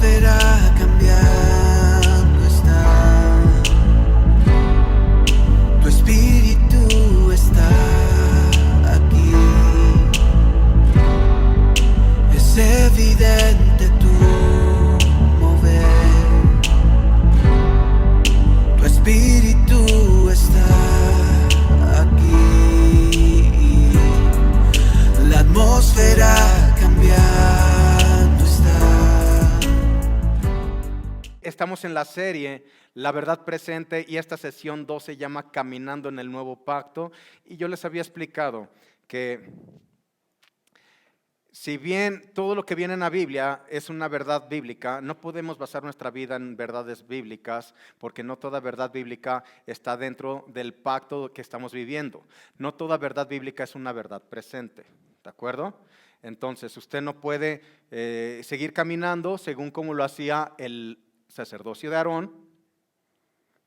atmósfera cambiando está, tu espíritu está aquí, es evidente tu mover, tu espíritu está aquí, la atmósfera cambiando está. Estamos en la serie La Verdad Presente y esta sesión 2 se llama Caminando en el Nuevo Pacto. Y yo les había explicado que si bien todo lo que viene en la Biblia es una verdad bíblica, no podemos basar nuestra vida en verdades bíblicas porque no toda verdad bíblica está dentro del pacto que estamos viviendo. No toda verdad bíblica es una verdad presente, ¿de acuerdo? Entonces usted no puede seguir caminando según como lo hacía el sacerdocio de Aarón,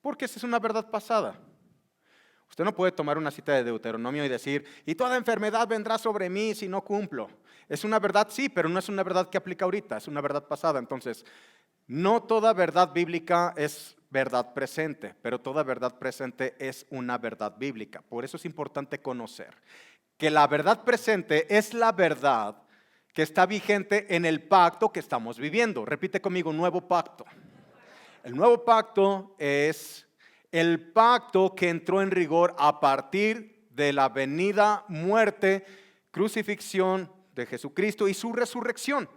porque esa es una verdad pasada. Usted no puede tomar una cita de Deuteronomio y decir, y toda enfermedad vendrá sobre mí si no cumplo. Es una verdad, sí, pero no es una verdad que aplica ahorita, es una verdad pasada. Entonces, no toda verdad bíblica es verdad presente, pero toda verdad presente es una verdad bíblica. Por eso es importante conocer que la verdad presente es la verdad que está vigente en el pacto que estamos viviendo. Repite conmigo, nuevo pacto. El nuevo pacto es el pacto que entró en rigor a partir de la venida, muerte, crucifixión de Jesucristo y su resurrección.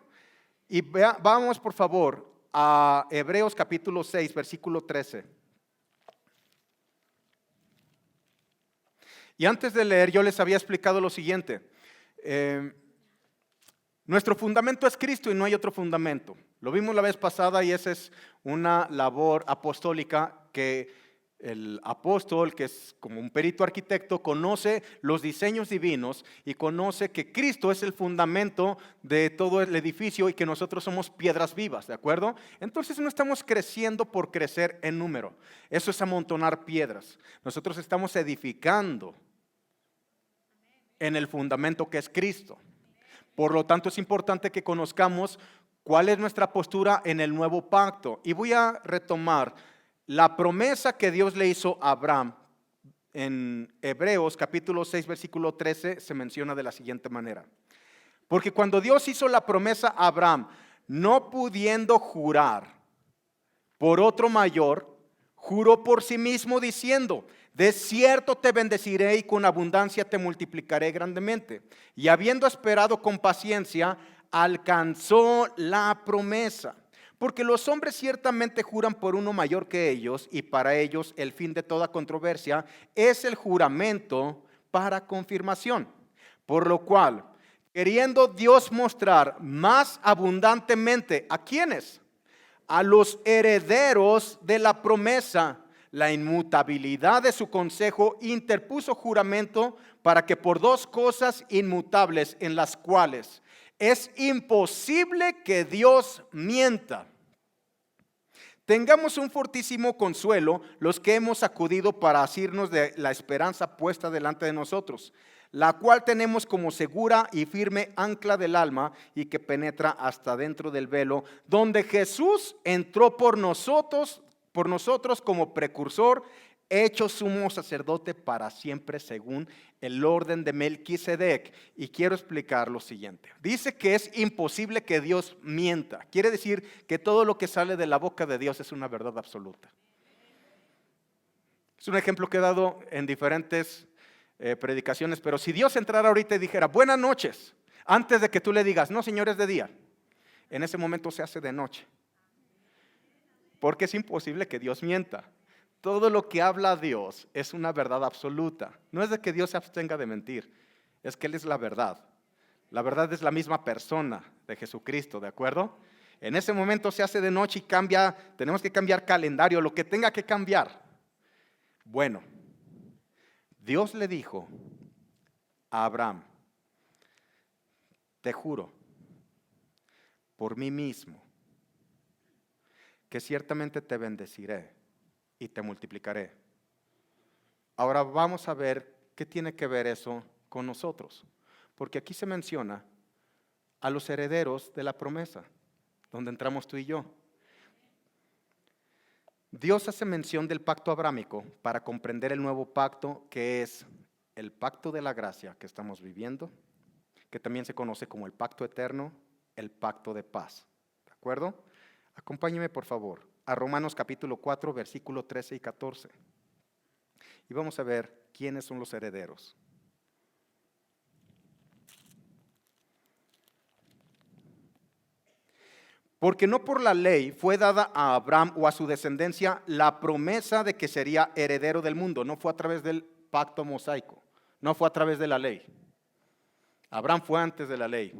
Y vamos por favor a Hebreos capítulo 6, versículo 13. Y antes de leer yo les había explicado lo siguiente. Nuestro fundamento es Cristo y no hay otro fundamento. Lo vimos la vez pasada y esa es una labor apostólica que el apóstol, que es como un perito arquitecto, conoce los diseños divinos y conoce que Cristo es el fundamento de todo el edificio y que nosotros somos piedras vivas, ¿de acuerdo? Entonces no estamos creciendo por crecer en número. Eso es amontonar piedras. Nosotros estamos edificando en el fundamento que es Cristo. Por lo tanto, es importante que conozcamos cuál es nuestra postura en el nuevo pacto. Y voy a retomar la promesa que Dios le hizo a Abraham. En Hebreos capítulo 6, versículo 13 se menciona de la siguiente manera. Porque cuando Dios hizo la promesa a Abraham, no pudiendo jurar por otro mayor, juró por sí mismo diciendo, de cierto te bendeciré y con abundancia te multiplicaré grandemente. Y habiendo esperado con paciencia, alcanzó la promesa. Porque los hombres ciertamente juran por uno mayor que ellos, y para ellos el fin de toda controversia es el juramento para confirmación. Por lo cual, queriendo Dios mostrar más abundantemente, ¿a quiénes? A los herederos de la promesa, la inmutabilidad de su consejo, interpuso juramento para que por dos cosas inmutables en las cuales es imposible que Dios mienta, tengamos un fortísimo consuelo los que hemos acudido para asirnos de la esperanza puesta delante de nosotros, la cual tenemos como segura y firme ancla del alma y que penetra hasta dentro del velo, donde Jesús entró por nosotros como precursor, hecho sumo sacerdote para siempre según el orden de Melquisedec. Y quiero explicar lo siguiente. Dice que es imposible que Dios mienta. Quiere decir que todo lo que sale de la boca de Dios es una verdad absoluta. Es un ejemplo que he dado en diferentes predicaciones, pero si Dios entrara ahorita y dijera buenas noches, antes de que tú le digas no señor es de día, en ese momento se hace de noche, porque es imposible que Dios mienta. Todo lo que habla Dios es una verdad absoluta. No es de que Dios se abstenga de mentir, es que Él es la verdad. La verdad es la misma persona de Jesucristo, ¿de acuerdo? En ese momento se hace de noche y cambia, tenemos que cambiar calendario, lo que tenga que cambiar. Bueno, Dios le dijo a Abraham, te juro por mí mismo que ciertamente te bendeciré y te multiplicaré. Ahora vamos a ver qué tiene que ver eso con nosotros, porque aquí se menciona a los herederos de la promesa. donde entramos tú y yo. Dios hace mención del pacto abrámico para comprender el nuevo pacto, que es el pacto de la gracia que estamos viviendo, que también se conoce como el pacto eterno, el pacto de paz. ¿De acuerdo? Acompáñeme por favor a Romanos capítulo 4, versículo 13 y 14. Y vamos a ver quiénes son los herederos. Porque no por la ley fue dada a Abraham o a su descendencia la promesa de que sería heredero del mundo. No fue a través del pacto mosaico, no fue a través de la ley. Abraham fue antes de la ley.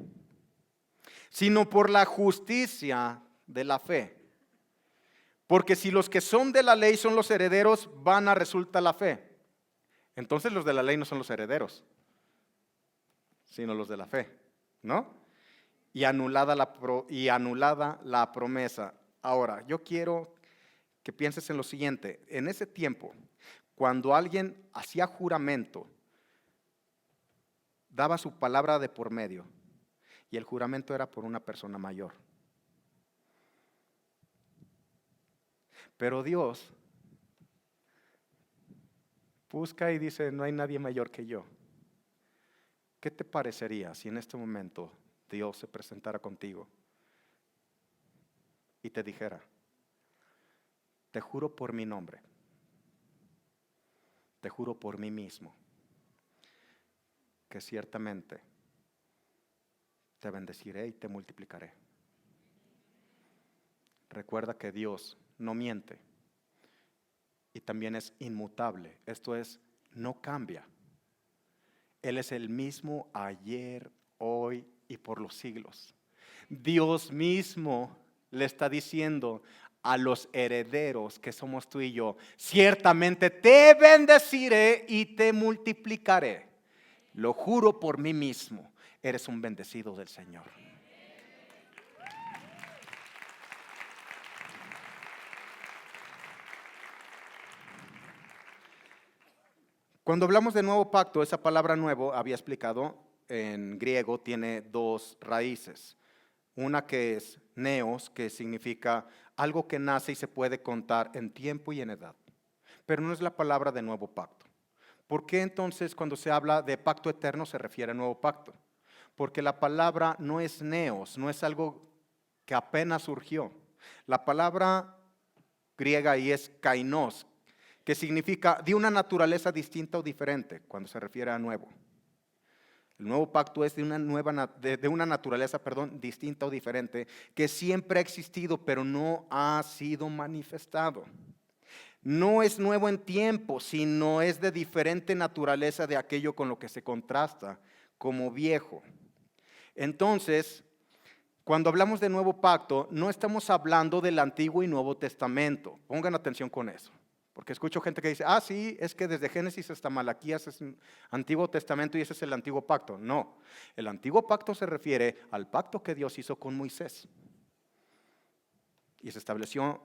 Sino por la justicia de la fe. Porque si los que son de la ley son los herederos, vana resulta la fe. Entonces los de la ley no son los herederos, sino los de la fe, ¿no? Y anulada la promesa. Ahora, yo quiero que pienses en lo siguiente. En ese tiempo, cuando alguien hacía juramento, daba su palabra de por medio, y el juramento era por una persona mayor. Pero Dios busca y dice, no hay nadie mayor que yo. ¿Qué te parecería si en este momento Dios se presentara contigo y te dijera, te juro por mi nombre, te juro por mí mismo, que ciertamente te bendeciré y te multiplicaré? Recuerda que Dios no miente y también es inmutable, esto es, no cambia. Él es el mismo ayer, hoy y por los siglos. Dios mismo le está diciendo a los herederos que somos tú y yo, ciertamente te bendeciré y te multiplicaré. Lo juro por mí mismo, eres un bendecido del Señor. Cuando hablamos de nuevo pacto, esa palabra nuevo, había explicado, en griego tiene dos raíces. Una que es neos, que significa algo que nace y se puede contar en tiempo y en edad. Pero no es la palabra de nuevo pacto. ¿Por qué entonces cuando se habla de pacto eterno se refiere a nuevo pacto? Porque la palabra no es neos, no es algo que apenas surgió. La palabra griega ahí es kainos, que significa de una naturaleza distinta o diferente cuando se refiere a nuevo. El nuevo pacto es de una naturaleza distinta o diferente, que siempre ha existido, pero no ha sido manifestado. No es nuevo en tiempo, sino es de diferente naturaleza de aquello con lo que se contrasta, como viejo. Entonces, cuando hablamos de nuevo pacto, no estamos hablando del Antiguo y Nuevo Testamento. Pongan atención con eso. Porque escucho gente que dice, sí, es que desde Génesis hasta Malaquías es un Antiguo Testamento y ese es el Antiguo Pacto. No, el Antiguo Pacto se refiere al pacto que Dios hizo con Moisés. Y se estableció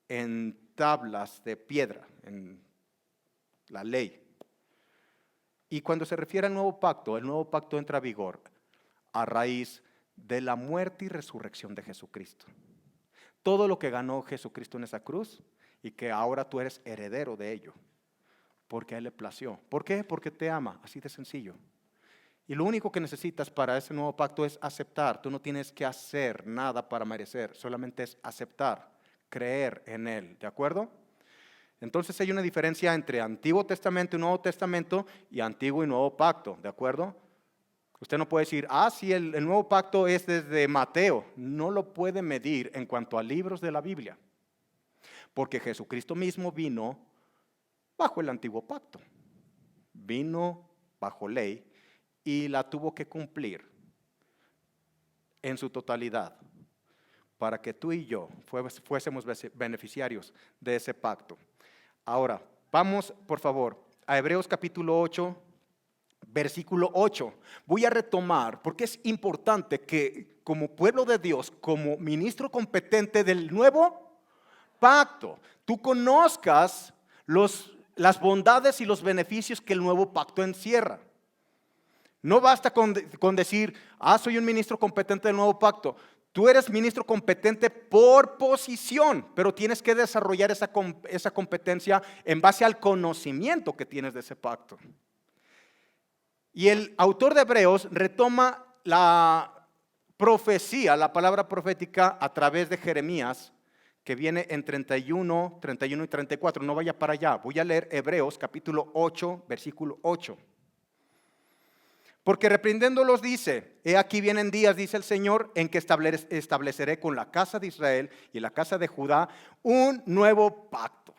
en tablas de piedra, en la ley. Y cuando se refiere al nuevo pacto, el nuevo pacto entra a vigor a raíz de la muerte y resurrección de Jesucristo. Todo lo que ganó Jesucristo en esa cruz, y que ahora tú eres heredero de ello, porque a Él le plació. ¿Por qué? Porque te ama, así de sencillo. Y lo único que necesitas para ese nuevo pacto es aceptar. Tú no tienes que hacer nada para merecer, solamente es aceptar, creer en Él, ¿de acuerdo? Entonces hay una diferencia entre Antiguo Testamento y Nuevo Testamento y Antiguo y Nuevo Pacto, ¿de acuerdo? Usted no puede decir, sí, el Nuevo Pacto es desde Mateo. No lo puede medir en cuanto a libros de la Biblia. Porque Jesucristo mismo vino bajo el Antiguo Pacto. Vino bajo ley y la tuvo que cumplir en su totalidad para que tú y yo fuésemos beneficiarios de ese pacto. Ahora, vamos por favor a Hebreos capítulo 8, versículo 8. Voy a retomar porque es importante que como pueblo de Dios, como ministro competente del nuevo pacto, tú conozcas las bondades y los beneficios que el nuevo pacto encierra. No basta con decir, soy un ministro competente del nuevo pacto. Tú eres ministro competente por posición, pero tienes que desarrollar esa competencia en base al conocimiento que tienes de ese pacto. Y el autor de Hebreos retoma la profecía, la palabra profética a través de Jeremías, que viene en 31 y 34. No vaya para allá, voy a leer Hebreos capítulo 8, versículo 8. Porque reprendiéndolos dice, he aquí vienen días, dice el Señor, en que estableceré con la casa de Israel y la casa de Judá un nuevo pacto.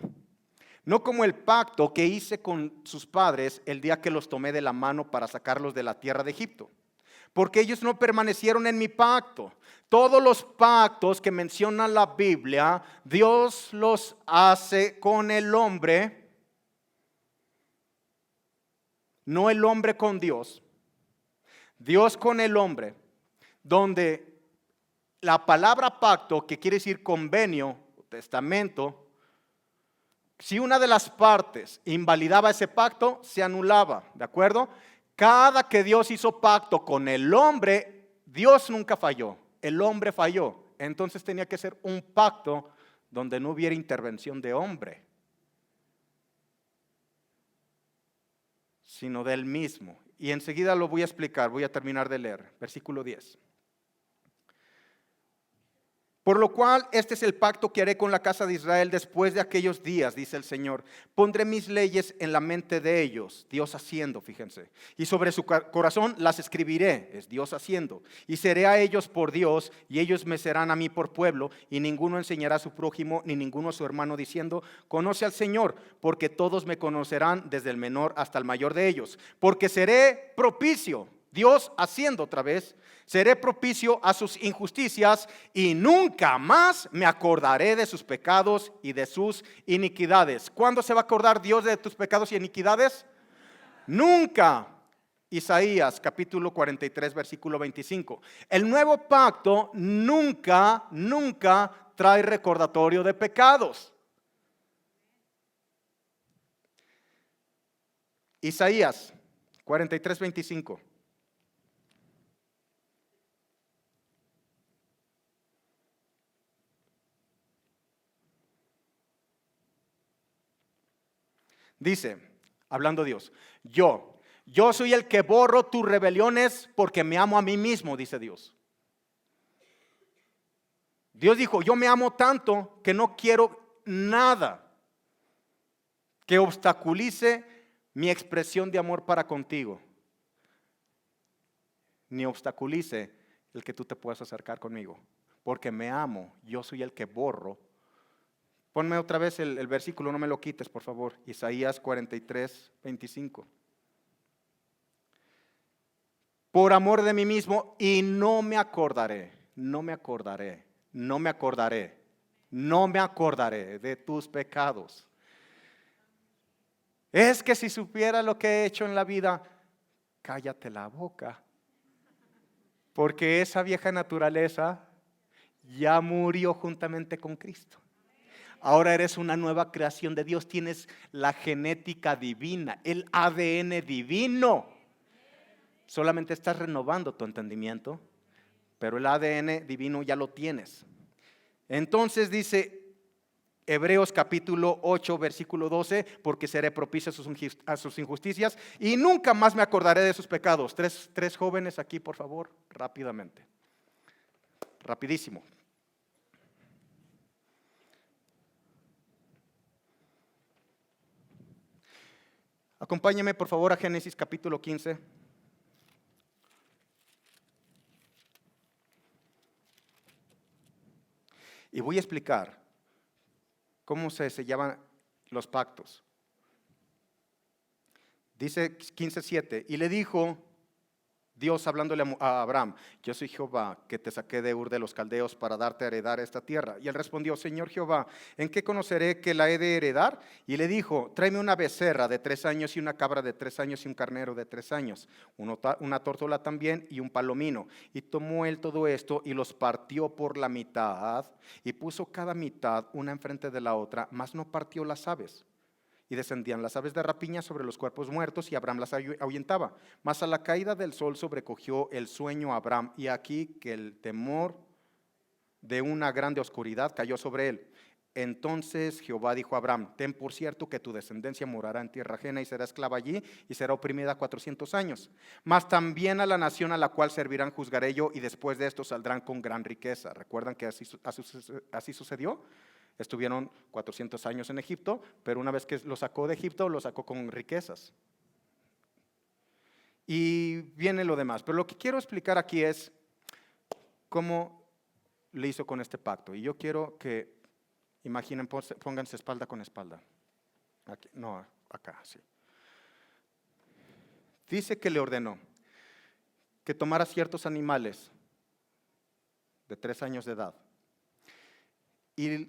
No como el pacto que hice con sus padres el día que los tomé de la mano para sacarlos de la tierra de Egipto. Porque ellos no permanecieron en mi pacto. Todos los pactos que menciona la Biblia, Dios los hace con el hombre, no el hombre con Dios. Dios con el hombre, donde la palabra pacto, que quiere decir convenio, testamento, si una de las partes invalidaba ese pacto, se anulaba, ¿de acuerdo? Cada que Dios hizo pacto con el hombre, Dios nunca falló, el hombre falló. Entonces tenía que ser un pacto donde no hubiera intervención de hombre, sino del mismo. Y enseguida lo voy a explicar, voy a terminar de leer. Versículo 10. Por lo cual, este es el pacto que haré con la casa de Israel después de aquellos días, dice el Señor. Pondré mis leyes en la mente de ellos, Dios haciendo, fíjense. Y sobre su corazón las escribiré, es Dios haciendo. Y seré a ellos por Dios, y ellos me serán a mí por pueblo. Y ninguno enseñará a su prójimo, ni ninguno a su hermano, diciendo, conoce al Señor, porque todos me conocerán, desde el menor hasta el mayor de ellos. Porque seré propicio, Dios haciendo otra vez, seré propicio a sus injusticias y nunca más me acordaré de sus pecados y de sus iniquidades. ¿Cuándo se va a acordar Dios de tus pecados y iniquidades? Nunca. Isaías capítulo 43 versículo 25. El nuevo pacto nunca trae recordatorio de pecados. Isaías 43, 25. Dice, hablando Dios, yo soy el que borro tus rebeliones porque me amo a mí mismo, dice Dios. Dios dijo, yo me amo tanto que no quiero nada que obstaculice mi expresión de amor para contigo, ni obstaculice el que tú te puedas acercar conmigo, porque me amo, yo soy el que borro. Ponme otra vez el versículo, no me lo quites, por favor. Isaías 43, 25. Por amor de mí mismo, y no me acordaré de tus pecados. Es que si supiera lo que he hecho en la vida, cállate la boca. Porque esa vieja naturaleza ya murió juntamente con Cristo. Ahora eres una nueva creación de Dios, tienes la genética divina, el ADN divino. Solamente estás renovando tu entendimiento, pero el ADN divino ya lo tienes. Entonces dice Hebreos capítulo 8 versículo 12, porque seré propicio a sus injusticias y nunca más me acordaré de sus pecados. Tres jóvenes aquí, por favor, rápidamente. Rapidísimo. Acompáñeme por favor a Génesis capítulo 15. Y voy a explicar cómo se sellaban los pactos. Dice 15:7, y le dijo Dios hablándole a Abraham, yo soy Jehová que te saqué de Ur de los Caldeos para darte a heredar esta tierra. Y él respondió, Señor Jehová, ¿en qué conoceré que la he de heredar? Y le dijo, tráeme una becerra de 3 años y una cabra de 3 años y un carnero de 3 años, una tórtola también y un palomino. Y tomó él todo esto y los partió por la mitad y puso cada mitad una enfrente de la otra, mas no partió las aves. Y descendían las aves de rapiña sobre los cuerpos muertos y Abraham las ahuyentaba. Mas a la caída del sol sobrecogió el sueño a Abraham y aquí que el temor de una grande oscuridad cayó sobre él. Entonces Jehová dijo a Abraham: ten por cierto que tu descendencia morará en tierra ajena y será esclava allí y será oprimida 400 años. Mas también a la nación a la cual servirán juzgaré yo, y después de esto saldrán con gran riqueza. ¿Recuerdan que así sucedió? Estuvieron 400 años en Egipto, pero una vez que lo sacó de Egipto, lo sacó con riquezas. Y viene lo demás. Pero lo que quiero explicar aquí es cómo le hizo con este pacto. Y yo quiero que imaginen, pónganse espalda con espalda. Aquí, no, acá, sí. Dice que le ordenó que tomara ciertos animales de 3 años de edad y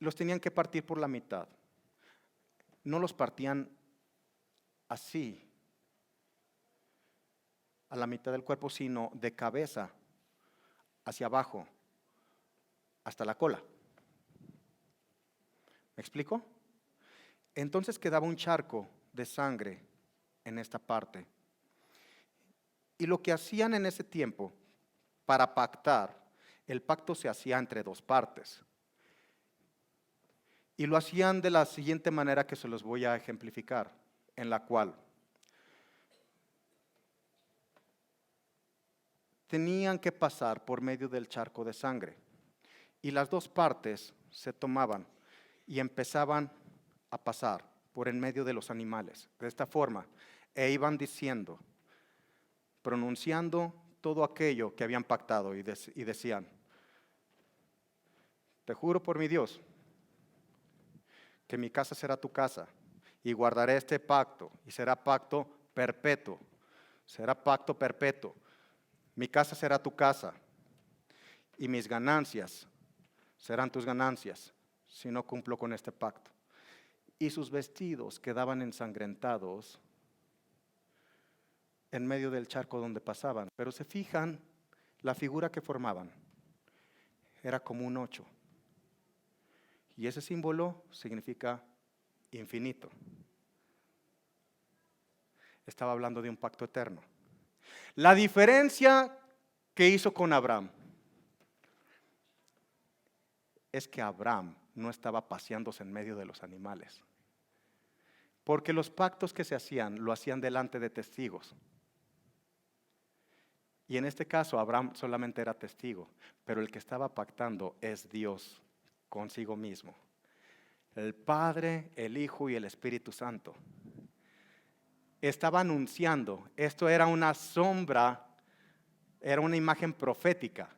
los tenían que partir por la mitad. No los partían así, a la mitad del cuerpo, sino de cabeza hacia abajo, hasta la cola. ¿Me explico? Entonces quedaba un charco de sangre en esta parte. Y lo que hacían en ese tiempo para pactar, el pacto se hacía entre 2 partes. Y lo hacían de la siguiente manera que se los voy a ejemplificar, en la cual tenían que pasar por medio del charco de sangre. Y las 2 partes se tomaban y empezaban a pasar por en medio de los animales, de esta forma, e iban diciendo, pronunciando todo aquello que habían pactado, y decían: te juro por mi Dios que mi casa será tu casa, y guardaré este pacto, y será pacto perpetuo, mi casa será tu casa, y mis ganancias serán tus ganancias, si no cumplo con este pacto. Y sus vestidos quedaban ensangrentados en medio del charco donde pasaban. Pero se fijan, la figura que formaban era como un 8. Y ese símbolo significa infinito. Estaba hablando de un pacto eterno. La diferencia que hizo con Abraham es que Abraham no estaba paseándose en medio de los animales. Porque los pactos que se hacían, lo hacían delante de testigos. Y en este caso Abraham solamente era testigo, pero el que estaba pactando es Dios consigo mismo. El Padre, el Hijo y el Espíritu Santo. Estaba anunciando, esto era una sombra, era una imagen profética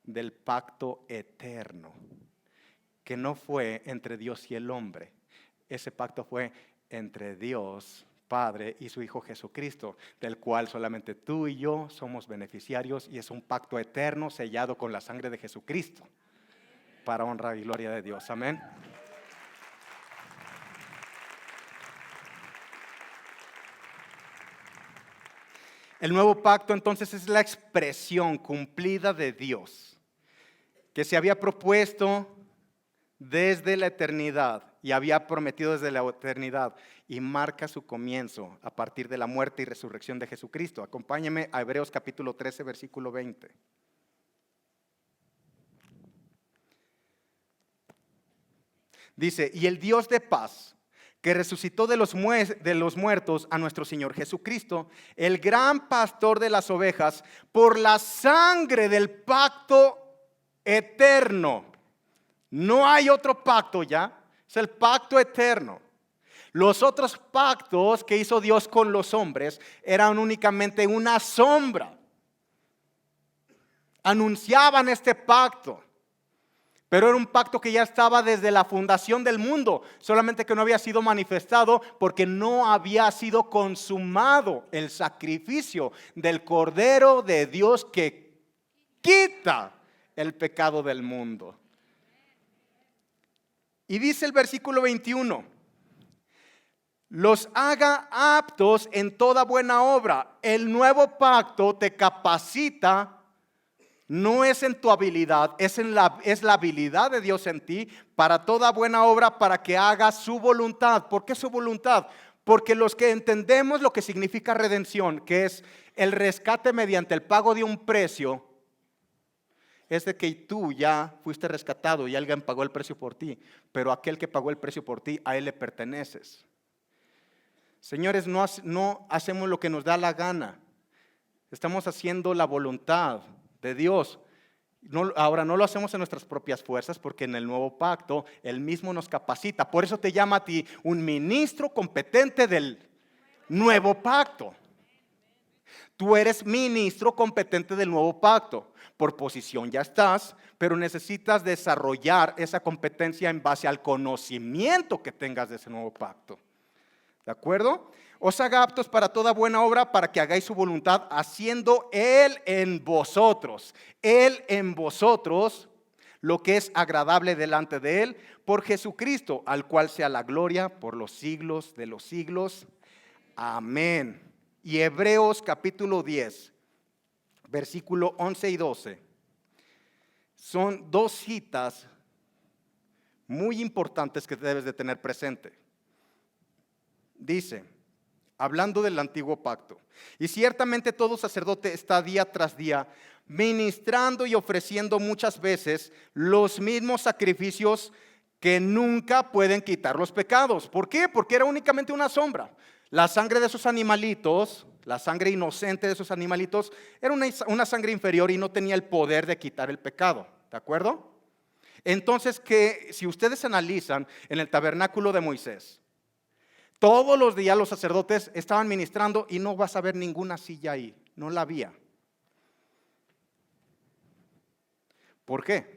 del pacto eterno, que no fue entre Dios y el hombre. Ese pacto fue entre Dios Padre y su Hijo Jesucristo, del cual solamente tú y yo somos beneficiarios, y es un pacto eterno sellado con la sangre de Jesucristo, para honra y gloria de Dios. Amén. El nuevo pacto entonces es la expresión cumplida de Dios, que se había propuesto desde la eternidad y había prometido desde la eternidad, y marca su comienzo a partir de la muerte y resurrección de Jesucristo. Acompáñenme a Hebreos capítulo 13, versículo 20. Dice: y el Dios de paz, que resucitó de los muertos a nuestro Señor Jesucristo, el gran pastor de las ovejas, por la sangre del pacto eterno. No hay otro pacto ya, es el pacto eterno. Los otros pactos que hizo Dios con los hombres eran únicamente una sombra. Anunciaban este pacto, pero era un pacto que ya estaba desde la fundación del mundo, solamente que no había sido manifestado porque no había sido consumado el sacrificio del Cordero de Dios que quita el pecado del mundo. Y dice el versículo 21, los haga aptos en toda buena obra. El nuevo pacto te capacita, no es en tu habilidad, es la habilidad de Dios en ti para toda buena obra, para que hagas su voluntad. ¿Por qué su voluntad? Porque los que entendemos lo que significa redención, que es el rescate mediante el pago de un precio, es de que tú ya fuiste rescatado y alguien pagó el precio por ti, pero aquel que pagó el precio por ti, a él le perteneces. Señores, no hacemos lo que nos da la gana, estamos haciendo la voluntad de Dios. Ahora no lo hacemos en nuestras propias fuerzas, porque en el nuevo pacto Él mismo nos capacita. Por eso te llama a ti un ministro competente del nuevo pacto. Tú eres ministro competente del nuevo pacto. Por posición ya estás, pero necesitas desarrollar esa competencia en base al conocimiento que tengas de ese nuevo pacto. ¿De acuerdo? Os haga aptos para toda buena obra, para que hagáis su voluntad, haciendo Él en vosotros lo que es agradable delante de Él, por Jesucristo, al cual sea la gloria por los siglos de los siglos. Amén. Y Hebreos capítulo 10, versículo 11 y 12. Son dos citas muy importantes que debes de tener presente. Dice, hablando del antiguo pacto: y ciertamente todo sacerdote está día tras día ministrando y ofreciendo muchas veces los mismos sacrificios que nunca pueden quitar los pecados. ¿Por qué? Porque era únicamente una sombra. La sangre de esos animalitos, la sangre inocente de esos animalitos, era una sangre inferior y no tenía el poder de quitar el pecado. ¿De acuerdo? Entonces, que si ustedes analizan en el tabernáculo de Moisés, todos los días los sacerdotes estaban ministrando y no vas a ver ninguna silla ahí, no la había. ¿Por qué?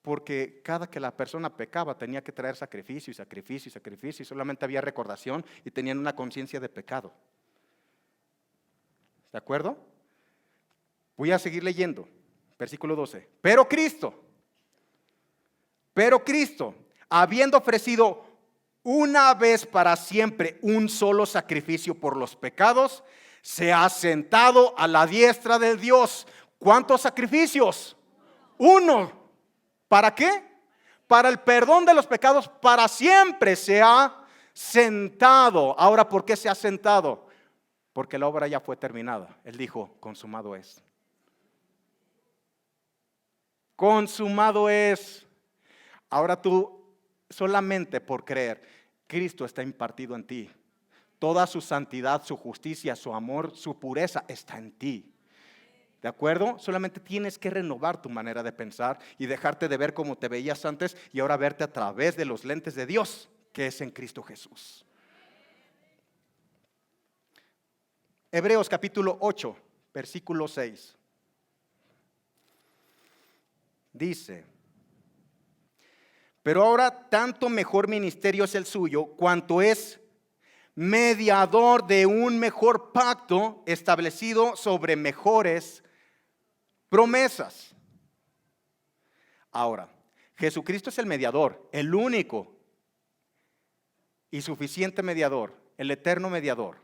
Porque cada que la persona pecaba tenía que traer sacrificio y sacrificio y sacrificio, y solamente había recordación y tenían una conciencia de pecado. ¿De acuerdo? Voy a seguir leyendo, versículo 12. Pero Cristo, habiendo ofrecido una vez para siempre un solo sacrificio por los pecados, se ha sentado a la diestra de Dios. ¿Cuántos sacrificios? Uno. ¿Para qué? Para el perdón de los pecados, para siempre se ha sentado. Ahora, ¿por qué se ha sentado? Porque la obra ya fue terminada. Él dijo, consumado es. Consumado es. Ahora tú, solamente por creer, Cristo está impartido en ti. Toda su santidad, su justicia, su amor, su pureza está en ti. ¿De acuerdo? Solamente tienes que renovar tu manera de pensar y dejarte de ver como te veías antes y ahora verte a través de los lentes de Dios, que es en Cristo Jesús. Hebreos capítulo 8, versículo 6. Dice: pero ahora tanto mejor ministerio es el suyo, cuanto es mediador de un mejor pacto establecido sobre mejores promesas. Ahora, Jesucristo es el mediador, el único y suficiente mediador, el eterno mediador.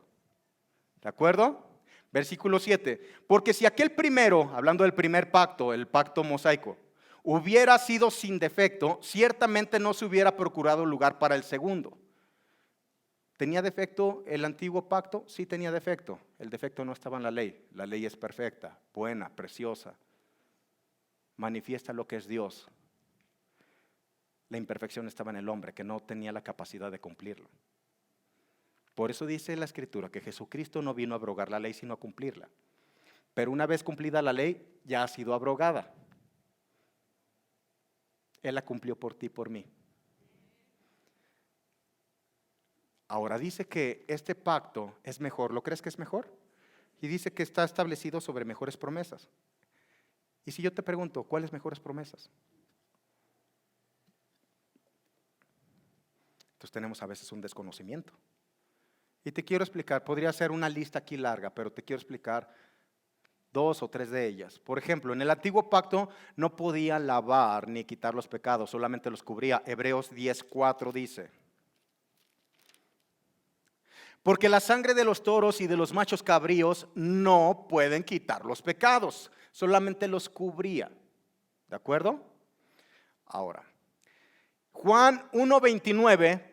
¿De acuerdo? Versículo 7. Porque si aquel primero, hablando del primer pacto, el pacto mosaico, hubiera sido sin defecto, ciertamente no se hubiera procurado lugar para el segundo. ¿Tenía defecto el antiguo pacto? Sí tenía defecto. El defecto no estaba en la ley. La ley es perfecta, buena, preciosa. Manifiesta lo que es Dios. La imperfección estaba en el hombre, que no tenía la capacidad de cumplirlo. Por eso dice la Escritura que Jesucristo no vino a abrogar la ley, sino a cumplirla. Pero una vez cumplida la ley, ya ha sido abrogada. Él la cumplió por ti y por mí. Ahora dice que este pacto es mejor. ¿Lo crees que es mejor? Y dice que está establecido sobre mejores promesas. Y si yo te pregunto, ¿cuáles mejores promesas? Entonces tenemos a veces un desconocimiento. Y te quiero explicar, podría ser una lista aquí larga, pero te quiero explicar 2 o 3 de ellas. Por ejemplo, en el antiguo pacto no podía lavar ni quitar los pecados, solamente los cubría. Hebreos 10:4 dice: porque la sangre de los toros y de los machos cabríos no pueden quitar los pecados, solamente los cubría. ¿De acuerdo? Ahora, Juan 1:29,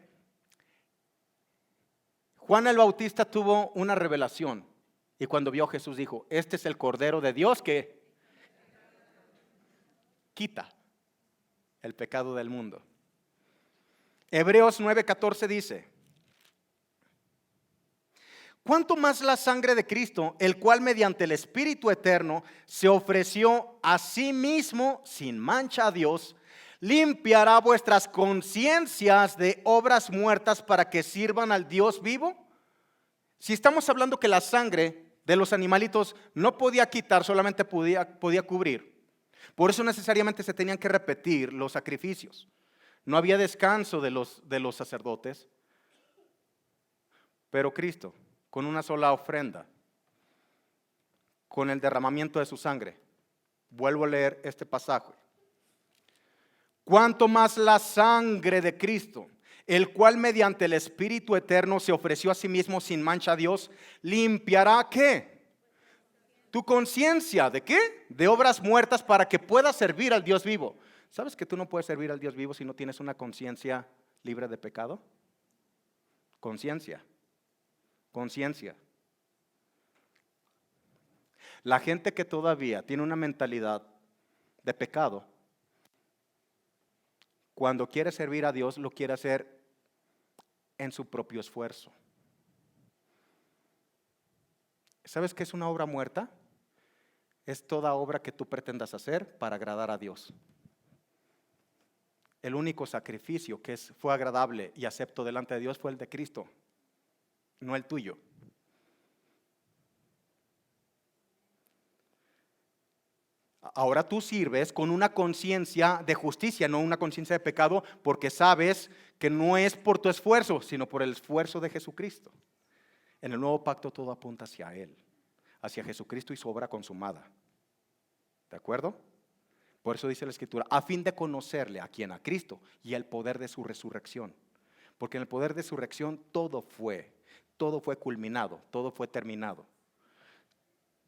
Juan el Bautista tuvo una revelación y cuando vio a Jesús dijo: este es el Cordero de Dios que quita el pecado del mundo. Hebreos 9:14 dice: ¿cuánto más la sangre de Cristo, el cual mediante el Espíritu eterno se ofreció a sí mismo sin mancha a Dios, limpiará vuestras conciencias de obras muertas para que sirvan al Dios vivo? Si estamos hablando que la sangre de los animalitos no podía quitar, solamente podía cubrir. Por eso necesariamente se tenían que repetir los sacrificios. No había descanso de los sacerdotes. Pero Cristo, con una sola ofrenda, con el derramamiento de su sangre, vuelvo a leer este pasaje. Cuánto más la sangre de Cristo, el cual mediante el Espíritu eterno se ofreció a sí mismo sin mancha a Dios, limpiará ¿qué? Tu conciencia, ¿de qué? De obras muertas para que puedas servir al Dios vivo. ¿Sabes que tú no puedes servir al Dios vivo si no tienes una conciencia libre de pecado? Conciencia. La gente que todavía tiene una mentalidad de pecado, cuando quiere servir a Dios, lo quiere hacer en su propio esfuerzo. ¿Sabes qué es una obra muerta? Es toda obra que tú pretendas hacer para agradar a Dios. El único sacrificio que fue agradable y acepto delante de Dios fue el de Cristo, no el tuyo. Ahora tú sirves con una conciencia de justicia, no una conciencia de pecado, porque sabes que no es por tu esfuerzo, sino por el esfuerzo de Jesucristo. En el nuevo pacto todo apunta hacia Él, hacia Jesucristo y su obra consumada. ¿De acuerdo? Por eso dice la Escritura, a fin de conocerle, ¿a quién? A Cristo, y el poder de su resurrección. Porque en el poder de su resurrección todo fue culminado, todo fue terminado.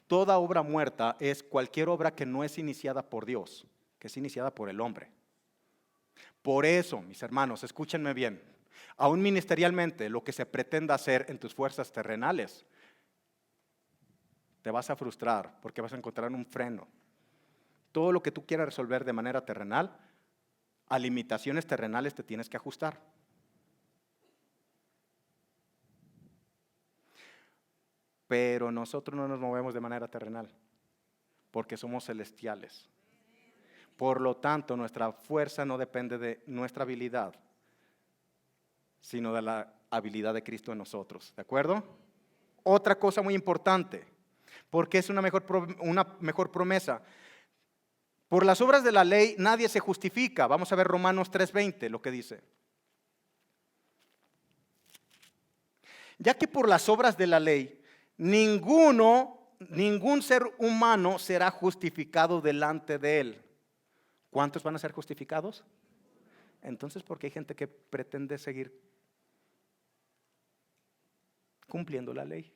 Toda obra muerta es cualquier obra que no es iniciada por Dios, que es iniciada por el hombre. Por eso, mis hermanos, escúchenme bien, aún ministerialmente, lo que se pretenda hacer en tus fuerzas terrenales, te vas a frustrar porque vas a encontrar un freno. Todo lo que tú quieras resolver de manera terrenal, a limitaciones terrenales te tienes que ajustar. Pero nosotros no nos movemos de manera terrenal, porque somos celestiales. Por lo tanto, nuestra fuerza no depende de nuestra habilidad, sino de la habilidad de Cristo en nosotros. ¿De acuerdo? Otra cosa muy importante, porque es una mejor promesa. Por las obras de la ley nadie se justifica. Vamos a ver Romanos 3:20, lo que dice. Ya que por las obras de la ley, ningún ser humano será justificado delante de Él. ¿Cuántos van a ser justificados? Entonces, ¿por qué hay gente que pretende seguir cumpliendo la ley?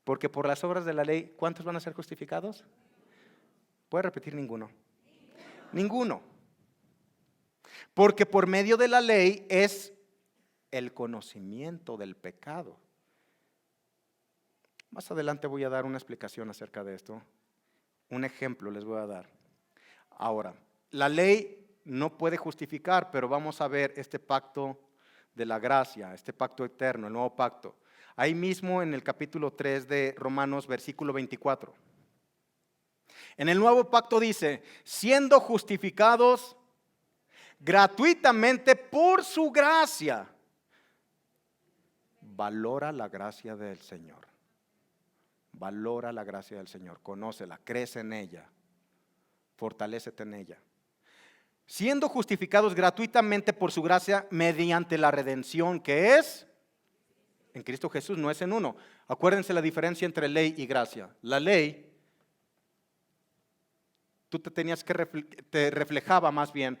Porque por las obras de la ley, ¿cuántos van a ser justificados? ¿Puede repetir ninguno? Ninguno. Porque por medio de la ley es el conocimiento del pecado. Más adelante voy a dar una explicación acerca de esto. Un ejemplo les voy a dar. Ahora, la ley no puede justificar, pero vamos a ver este pacto de la gracia, este pacto eterno, el nuevo pacto. Ahí mismo en el capítulo 3 de Romanos, versículo 24. En el nuevo pacto dice, siendo justificados gratuitamente por su gracia. Valora la gracia del Señor. Valora la gracia del Señor, conócela, crece en ella, fortalécete en ella. Siendo justificados gratuitamente por su gracia mediante la redención que es en Cristo Jesús, no es en uno. Acuérdense la diferencia entre ley y gracia. La ley, tú te reflejaba más bien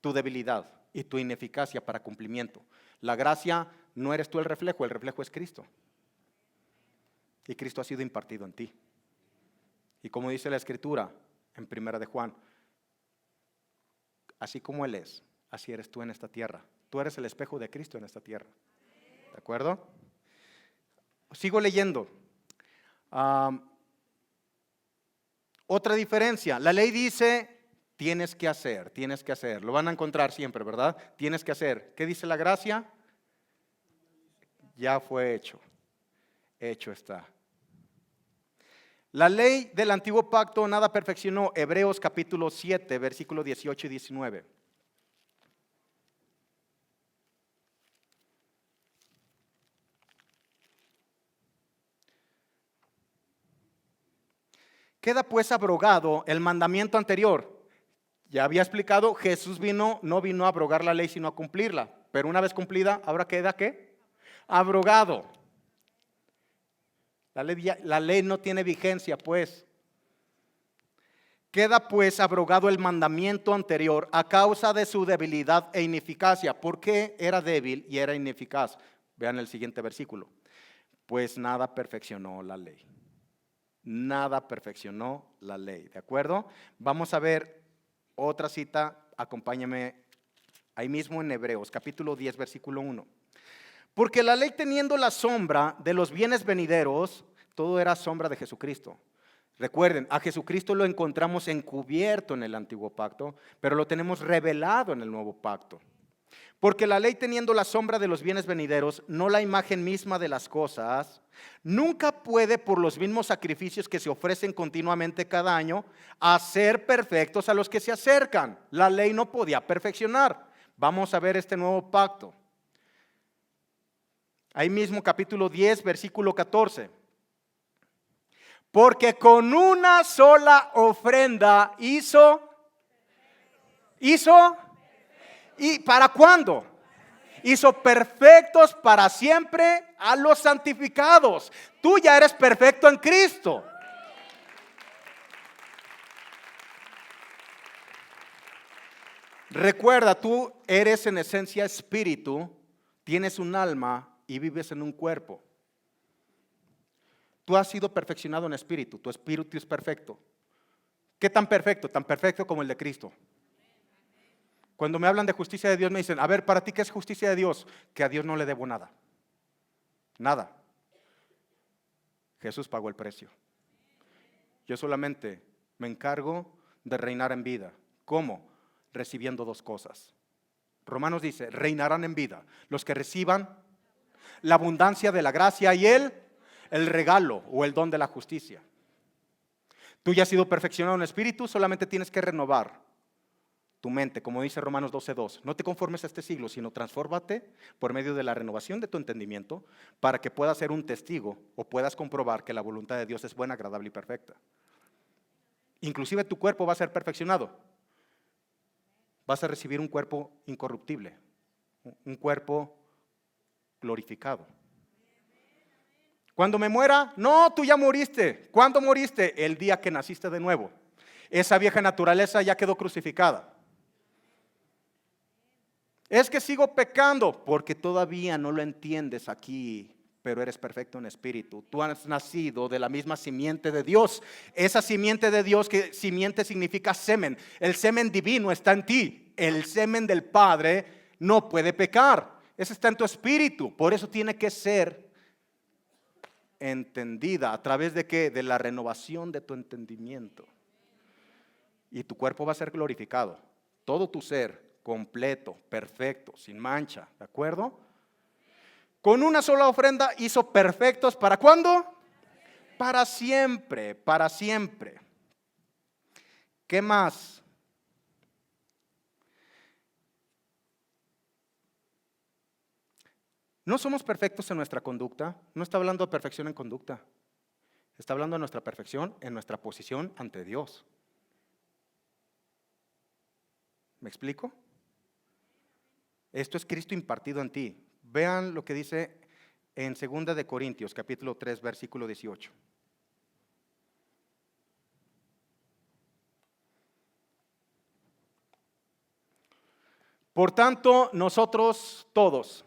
tu debilidad y tu ineficacia para cumplimiento. La gracia no eres tú el reflejo es Cristo. Y Cristo ha sido impartido en ti. Y como dice la Escritura en 1 de Juan, así como Él es, así eres tú en esta tierra. Tú eres el espejo de Cristo en esta tierra. ¿De acuerdo? Sigo leyendo. Otra diferencia, la ley dice, tienes que hacer, tienes que hacer. Lo van a encontrar siempre, ¿verdad? Tienes que hacer. ¿Qué dice la gracia? Ya fue hecho. Hecho está. La ley del antiguo pacto nada perfeccionó. Hebreos capítulo 7, versículos 18 y 19. Queda pues abrogado el mandamiento anterior. Ya había explicado, Jesús no vino a abrogar la ley, sino a cumplirla. Pero una vez cumplida, ahora queda ¿qué? Abrogado. La ley no tiene vigencia, pues. Queda pues abrogado el mandamiento anterior a causa de su debilidad e ineficacia. ¿Por qué era débil y era ineficaz? Vean el siguiente versículo. Pues nada perfeccionó la ley. Nada perfeccionó la ley, ¿de acuerdo? Vamos a ver otra cita, acompáñame ahí mismo en Hebreos, capítulo 10, versículo 1. Porque la ley teniendo la sombra de los bienes venideros, todo era sombra de Jesucristo. Recuerden, a Jesucristo lo encontramos encubierto en el antiguo pacto, pero lo tenemos revelado en el nuevo pacto. Porque la ley teniendo la sombra de los bienes venideros, no la imagen misma de las cosas, nunca puede por los mismos sacrificios que se ofrecen continuamente cada año, hacer perfectos a los que se acercan. La ley no podía perfeccionar. Vamos a ver este nuevo pacto. Ahí mismo capítulo 10, versículo 14. Porque con una sola ofrenda hizo. ¿Y para cuándo? Hizo perfectos para siempre a los santificados. Tú ya eres perfecto en Cristo. Recuerda, tú eres en esencia espíritu, tienes un alma y vives en un cuerpo. Tú has sido perfeccionado en espíritu, tu espíritu es perfecto. ¿Qué tan perfecto? Tan perfecto como el de Cristo. Cuando me hablan de justicia de Dios me dicen, a ver, ¿para ti qué es justicia de Dios? Que a Dios no le debo nada. Nada. Jesús pagó el precio. Yo solamente me encargo de reinar en vida. ¿Cómo? Recibiendo dos cosas. Romanos dice, reinarán en vida los que reciban la abundancia de la gracia y el regalo o el don de la justicia. Tú ya has sido perfeccionado en espíritu, solamente tienes que renovar tu mente, como dice Romanos 12:2. No te conformes a este siglo, sino transfórmate por medio de la renovación de tu entendimiento para que puedas ser un testigo o puedas comprobar que la voluntad de Dios es buena, agradable y perfecta. Inclusive tu cuerpo va a ser perfeccionado. Vas a recibir un cuerpo incorruptible, un cuerpo glorificado. Cuando me muera, no, tú ya moriste. ¿Cuándo moriste? El día que naciste de nuevo. Esa vieja naturaleza ya quedó crucificada. Es que sigo pecando porque todavía no lo entiendes aquí, pero eres perfecto en espíritu. Tú has nacido de la misma simiente de Dios. Esa simiente de Dios, que simiente significa semen. El semen divino está en ti. El semen del Padre no puede pecar. Ese está en tu espíritu. Por eso tiene que ser entendida. ¿A través de qué? De la renovación de tu entendimiento. Y tu cuerpo va a ser glorificado. Todo tu ser completo, perfecto, sin mancha, ¿de acuerdo? Con una sola ofrenda hizo perfectos, ¿para cuándo? Para siempre, para siempre. ¿Qué más? No somos perfectos en nuestra conducta, no está hablando de perfección en conducta, está hablando de nuestra perfección en nuestra posición ante Dios. ¿Me explico? Esto es Cristo impartido en ti. Vean lo que dice en 2 de Corintios, capítulo 3, versículo 18. Por tanto, nosotros todos,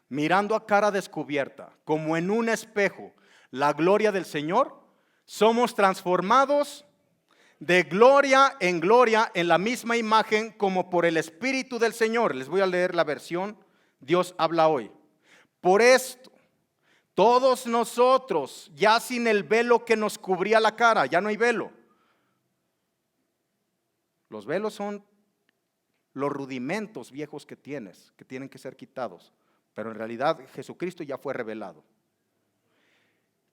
mirando a cara descubierta, como en un espejo, la gloria del Señor, somos transformados de gloria en la misma imagen como por el Espíritu del Señor. Les voy a leer la versión Dios habla hoy. Por esto, todos nosotros, ya sin el velo que nos cubría la cara, ya no hay velo, Los velos son los rudimentos viejos que tienes, que tienen que ser quitados. Pero en realidad Jesucristo ya fue revelado.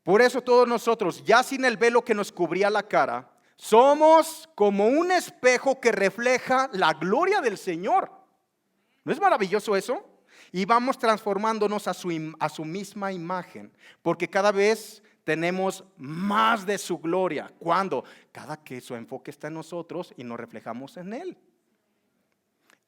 Por eso todos nosotros, ya sin el velo que nos cubría la cara, somos como un espejo que refleja la gloria del Señor. ¿No es maravilloso eso? Y vamos transformándonos a su misma imagen, porque cada vez tenemos más de su gloria. ¿Cuándo? Cada que su enfoque está en nosotros y nos reflejamos en Él.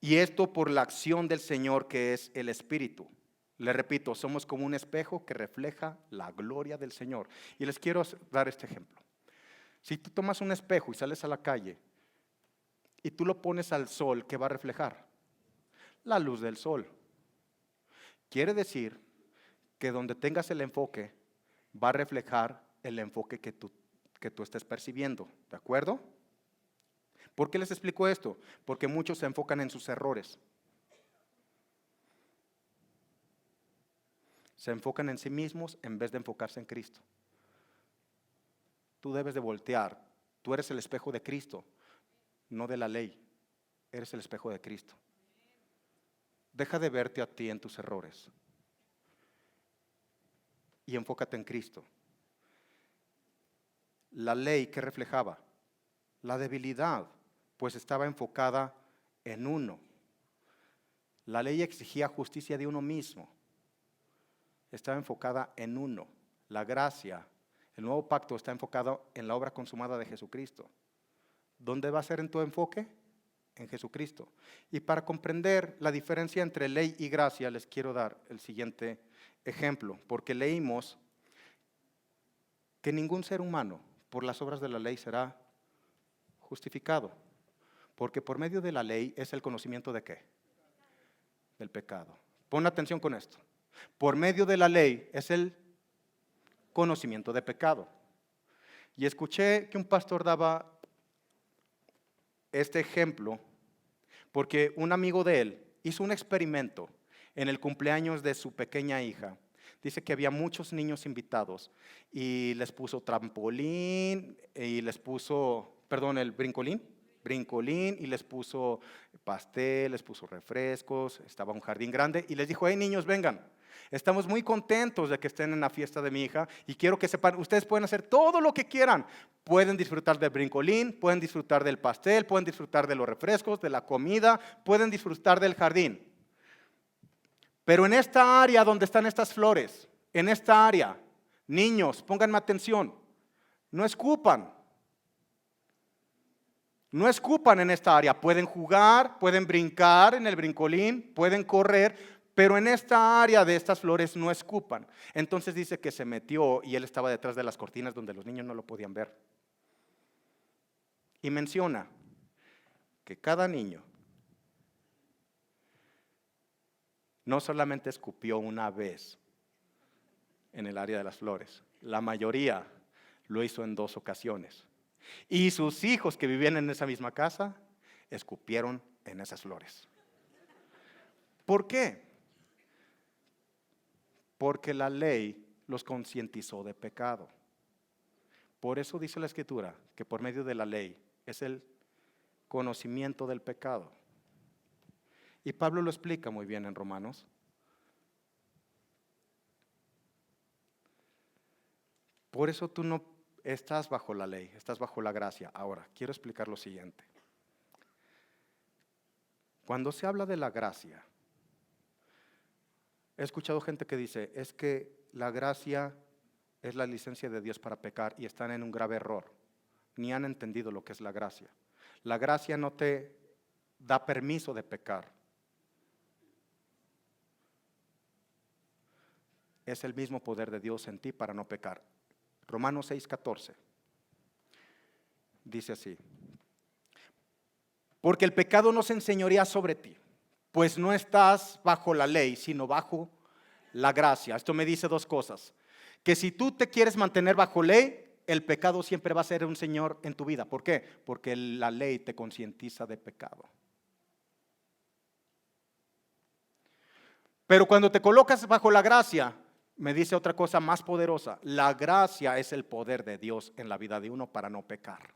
Y esto por la acción del Señor, que es el Espíritu. Le repito, somos como un espejo que refleja la gloria del Señor. Y les quiero dar este ejemplo. Si tú tomas un espejo y sales a la calle y tú lo pones al sol, ¿qué va a reflejar? La luz del sol. Quiere decir que donde tengas el enfoque va a reflejar el enfoque que tú estés percibiendo. ¿De acuerdo? ¿Por qué les explico esto? Porque muchos se enfocan en sus errores. Se enfocan en sí mismos en vez de enfocarse en Cristo. Tú debes de voltear. Tú eres el espejo de Cristo, no de la ley. Eres el espejo de Cristo. Deja de verte a ti en tus errores y enfócate en Cristo. La ley que reflejaba la debilidad, pues estaba enfocada en uno. La ley exigía justicia de uno mismo. Estaba enfocada en uno. La gracia, el nuevo pacto está enfocado en la obra consumada de Jesucristo. ¿Dónde va a ser en tu enfoque? En Jesucristo. Y para comprender la diferencia entre ley y gracia, les quiero dar el siguiente ejemplo, porque leímos que ningún ser humano por las obras de la ley será justificado, porque por medio de la ley es el conocimiento ¿de qué? Del pecado. Pon atención con esto. Por medio de la ley es el conocimiento de pecado. Y escuché que un pastor daba este ejemplo porque un amigo de él hizo un experimento en el cumpleaños de su pequeña hija. Dice que había muchos niños invitados y les puso trampolín y les puso, el brincolín y les puso pastel, les puso refrescos, estaba un jardín grande y les dijo: hey niños, vengan. Estamos muy contentos de que estén en la fiesta de mi hija y quiero que sepan, ustedes pueden hacer todo lo que quieran. Pueden disfrutar del brincolín, pueden disfrutar del pastel, pueden disfrutar de los refrescos, de la comida, pueden disfrutar del jardín. Pero en esta área donde están estas flores, en esta área, niños, pónganme atención, no escupan. No escupan en esta área. Pueden jugar, pueden brincar en el brincolín, pueden correr, pero en esta área de estas flores no escupan. Entonces dice que se metió y él estaba detrás de las cortinas donde los niños no lo podían ver. Y menciona que cada niño no solamente escupió una vez en el área de las flores, la mayoría lo hizo en 2 ocasiones. Y sus hijos que vivían en esa misma casa escupieron en esas flores. ¿Por qué? Porque la ley los concientizó de pecado. Por eso dice la Escritura que por medio de la ley es el conocimiento del pecado. Y Pablo lo explica muy bien en Romanos. Por eso tú no estás bajo la ley, estás bajo la gracia. Ahora, quiero explicar lo siguiente. Cuando se habla de la gracia, he escuchado gente que dice, es que la gracia es la licencia de Dios para pecar y están en un grave error. Ni han entendido lo que es la gracia. La gracia no te da permiso de pecar. Es el mismo poder de Dios en ti para no pecar. Romanos 6:14 dice así: porque el pecado no se enseñorea sobre ti, pues no estás bajo la ley, sino bajo la gracia. Esto me dice 2 cosas: que si tú te quieres mantener bajo ley, el pecado siempre va a ser un señor en tu vida. ¿Por qué? Porque la ley te concientiza de pecado. Pero cuando te colocas bajo la gracia, me dice otra cosa más poderosa: la gracia es el poder de Dios en la vida de uno para no pecar.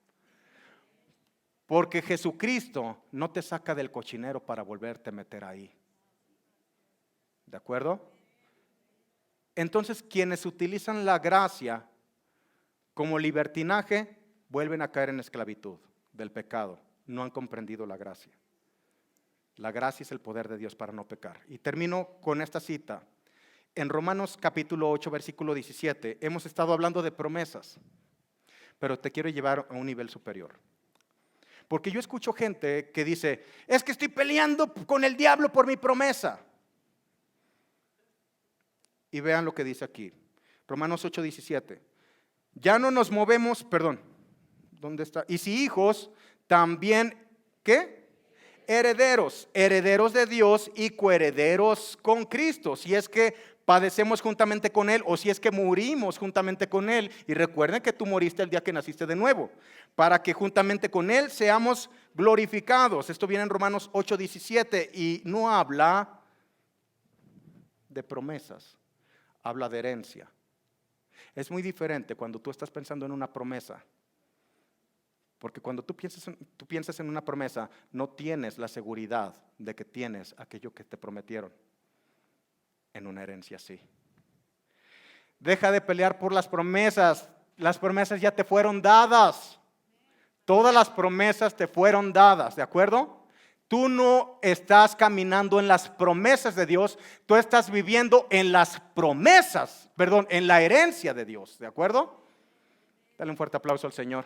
Porque Jesucristo no te saca del cochinero para volverte a meter ahí. ¿De acuerdo? Entonces, quienes utilizan la gracia como libertinaje, vuelven a caer en esclavitud del pecado. No han comprendido la gracia. La gracia es el poder de Dios para no pecar. Y termino con esta cita. En Romanos capítulo 8, versículo 17, hemos estado hablando de promesas, pero te quiero llevar a un nivel superior. Porque yo escucho gente que dice, es que estoy peleando con el diablo por mi promesa. Y vean lo que dice aquí, Romanos 8, 17. Ya no nos movemos, perdón, ¿dónde está? Y si hijos, también, ¿qué? Herederos de Dios y coherederos con Cristo. Si es que padecemos juntamente con Él o si es que morimos juntamente con Él. Y recuerden que tú moriste el día que naciste de nuevo, para que juntamente con Él seamos glorificados. Esto viene en Romanos 8, 17 y no habla de promesas, habla de herencia. Es muy diferente cuando tú estás pensando en una promesa. Porque cuando tú piensas en una promesa, no tienes la seguridad de que tienes aquello que te prometieron. En una herencia sí. Deja de pelear por las promesas ya te fueron dadas. Todas las promesas te fueron dadas, ¿de acuerdo? Tú no estás caminando en las promesas de Dios, tú estás viviendo en las promesas, en la herencia de Dios, ¿de acuerdo? Dale un fuerte aplauso al Señor.